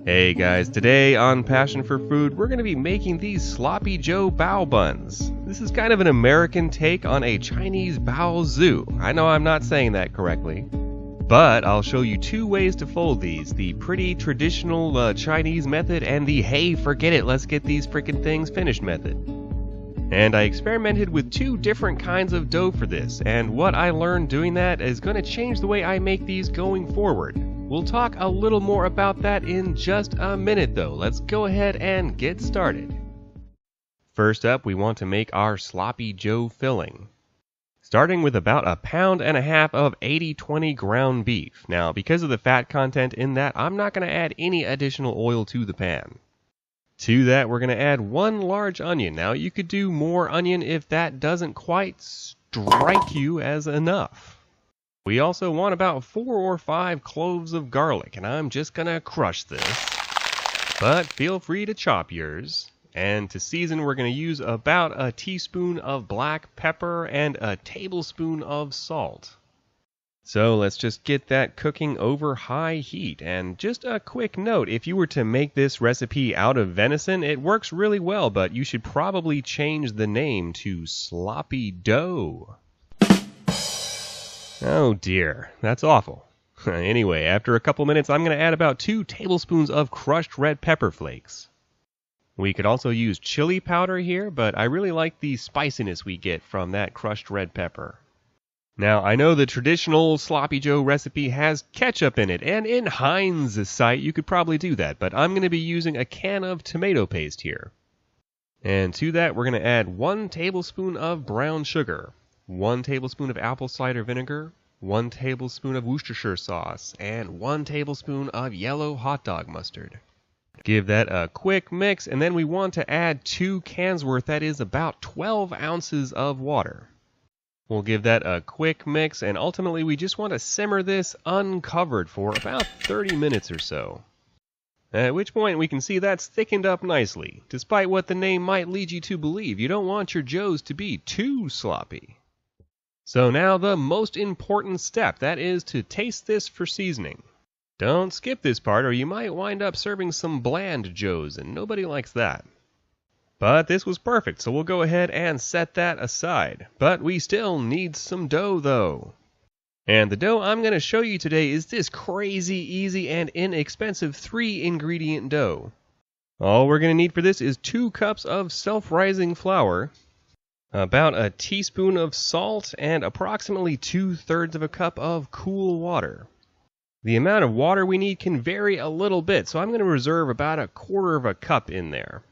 Hey guys, today on Passion for Food, we're going to be making these Sloppy Joe Bao Buns. This is kind of an American take on a Chinese Baozi. I know I'm not saying that correctly, but I'll show you two ways to fold these. The pretty traditional Chinese method and the hey, forget it, let's get these freaking things finished method. And I experimented with two different kinds of dough for this, and what I learned doing that is going to change the way I make these going forward. We'll talk a little more about that in just a minute though. Let's go ahead and get started. First up, we want to make our Sloppy Joe filling. Starting with about 1.5 pounds of 80/20 ground beef. Now, because of the fat content in that, I'm not going to add any additional oil to the pan. To that, we're going to add 1 large onion. Now, you could do more onion if that doesn't quite strike you as enough. We also want about 4 or 5 cloves of garlic, and I'm just going to crush this. But feel free to chop yours. And to season, we're going to use about 1 teaspoon of black pepper and 1 tablespoon of salt. So let's just get that cooking over high heat. And just a quick note, if you were to make this recipe out of venison, it works really well, but you should probably change the name to Sloppy Dough. Oh dear, that's awful. Anyway, after a couple minutes, I'm going to add about 2 tablespoons of crushed red pepper flakes. We could also use chili powder here, but I really like the spiciness we get from that crushed red pepper. Now, I know the traditional Sloppy Joe recipe has ketchup in it, and in Heinz sight, you could probably do that, but I'm going to be using a can of tomato paste here. And to that, we're going to add 1 tablespoon of brown sugar, 1 tablespoon of apple cider vinegar, 1 tablespoon of Worcestershire sauce, and 1 tablespoon of yellow hot dog mustard. Give that a quick mix, and then we want to add 2 cans worth, that is about 12 ounces of water. We'll give that a quick mix, and ultimately we just want to simmer this uncovered for about 30 minutes or so. At which point we can see that's thickened up nicely. Despite what the name might lead you to believe, you don't want your joes to be too sloppy. So now the most important step, that is to taste this for seasoning. Don't skip this part or you might wind up serving some bland joes, and nobody likes that. But this was perfect, so we'll go ahead and set that aside. But we still need some dough though. And the dough I'm going to show you today is this crazy easy and inexpensive 3-ingredient dough. All we're going to need for this is 2 cups of self-rising flour, about 1 teaspoon of salt, and approximately 2/3 of a cup of cool water. The amount of water we need can vary a little bit, so I'm going to reserve about 1/4 of a cup in there.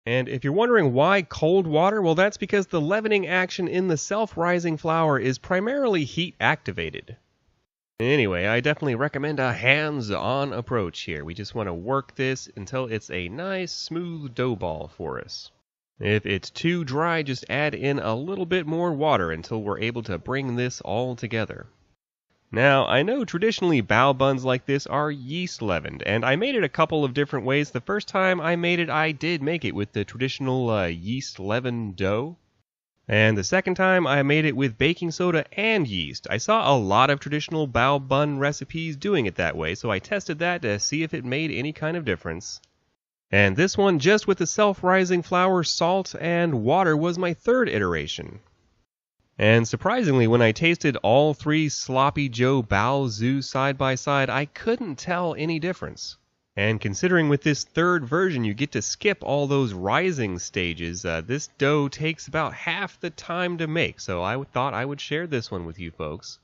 And if you're wondering why cold water, well, that's because the leavening action in the self-rising flour is primarily heat activated. Anyway, I definitely recommend a hands-on approach here. We just want to work this until it's a nice smooth dough ball for us. If it's too dry, just add in a little bit more water until we're able to bring this all together. Now, I know traditionally bao buns like this are yeast leavened, and I made it a couple of different ways. The first time I made it, I did make it with the traditional yeast leavened dough. And the second time, I made it with baking soda and yeast. I saw a lot of traditional bao bun recipes doing it that way, so I tested that to see if it made any kind of difference. And this one, just with the self-rising flour, salt, and water, was my 3rd iteration. And surprisingly, when I tasted all 3 Sloppy Joe Baozi side by side, I couldn't tell any difference. And considering with this 3rd version you get to skip all those rising stages, this dough takes about half the time to make, so I thought I would share this one with you folks.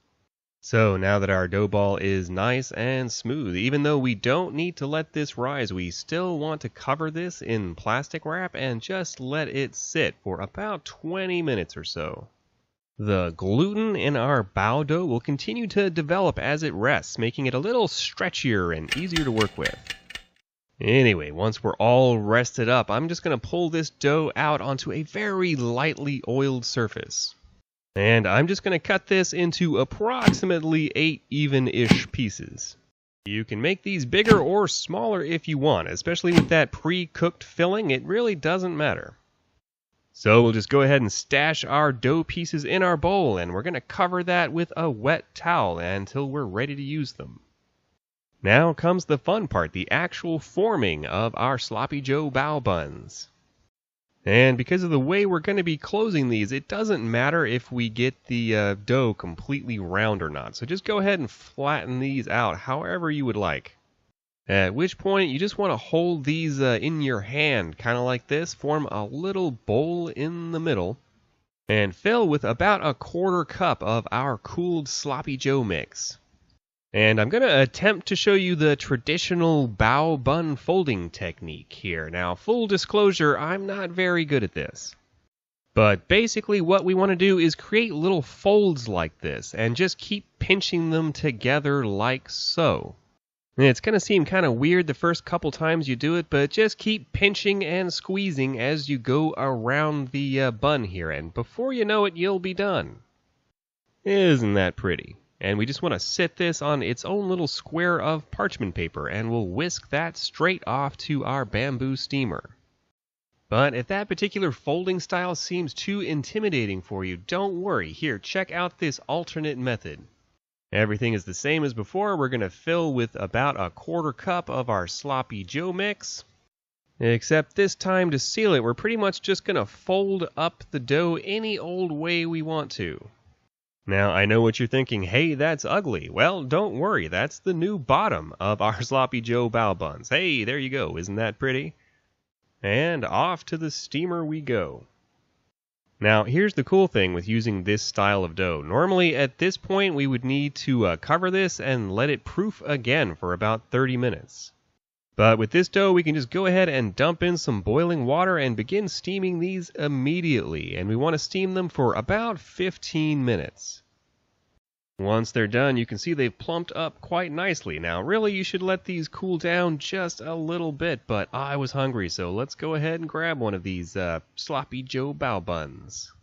So now that our dough ball is nice and smooth, even though we don't need to let this rise, we still want to cover this in plastic wrap and just let it sit for about 20 minutes or so. The gluten in our bao dough will continue to develop as it rests, making it a little stretchier and easier to work with. Anyway, once we're all rested up, I'm just going to pull this dough out onto a very lightly oiled surface. And I'm just going to cut this into approximately 8 even-ish pieces. You can make these bigger or smaller if you want, especially with that pre-cooked filling, it really doesn't matter. So we'll just go ahead and stash our dough pieces in our bowl, and we're going to cover that with a wet towel until we're ready to use them. Now comes the fun part, the actual forming of our Sloppy Joe Bao Buns. And because of the way we're going to be closing these, it doesn't matter if we get the dough completely round or not. So just go ahead and flatten these out however you would like. At which point you just want to hold these in your hand, kind of like this, form a little bowl in the middle, and fill with about a 1/4 cup of our cooled Sloppy Joe mix. And I'm going to attempt to show you the traditional bao bun folding technique here. Now, full disclosure, I'm not very good at this. But basically what we want to do is create little folds like this and just keep pinching them together like so. And it's going to seem kind of weird the first couple times you do it, but just keep pinching and squeezing as you go around the bun here. And before you know it, you'll be done. Isn't that pretty? And we just want to sit this on its own little square of parchment paper, and we'll whisk that straight off to our bamboo steamer. But if that particular folding style seems too intimidating for you, don't worry. Here, check out this alternate method. Everything is the same as before. We're going to fill with about a 1/4 cup of our Sloppy Joe mix. Except this time, to seal it, we're pretty much just going to fold up the dough any old way we want to. Now, I know what you're thinking, hey, that's ugly. Well, don't worry, that's the new bottom of our Sloppy Joe Bao Buns. Hey, there you go, isn't that pretty? And off to the steamer we go. Now, here's the cool thing with using this style of dough. Normally, at this point, we would need to cover this and let it proof again for about 30 minutes. But with this dough, we can just go ahead and dump in some boiling water and begin steaming these immediately. And we want to steam them for about 15 minutes. Once they're done, you can see they've plumped up quite nicely. Now, really, you should let these cool down just a little bit, but I was hungry, so let's go ahead and grab one of these Sloppy Joe Bao Buns.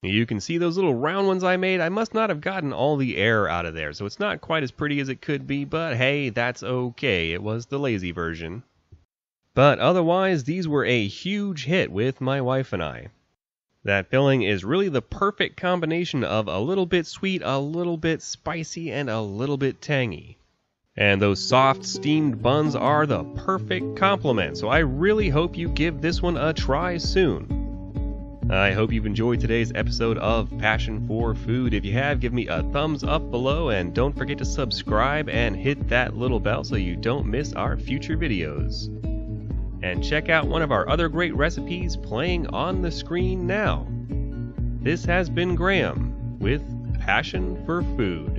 You can see those little round ones I made. I must not have gotten all the air out of there, so it's not quite as pretty as it could be, but hey, that's okay. It was the lazy version. But otherwise, these were a huge hit with my wife and I. That filling is really the perfect combination of a little bit sweet, a little bit spicy, and a little bit tangy. And those soft steamed buns are the perfect complement, so I really hope you give this one a try soon. I hope you've enjoyed today's episode of Passion for Food. If you have, give me a thumbs up below, and don't forget to subscribe and hit that little bell so you don't miss our future videos. And check out one of our other great recipes playing on the screen now. This has been Graham with Passion for Food.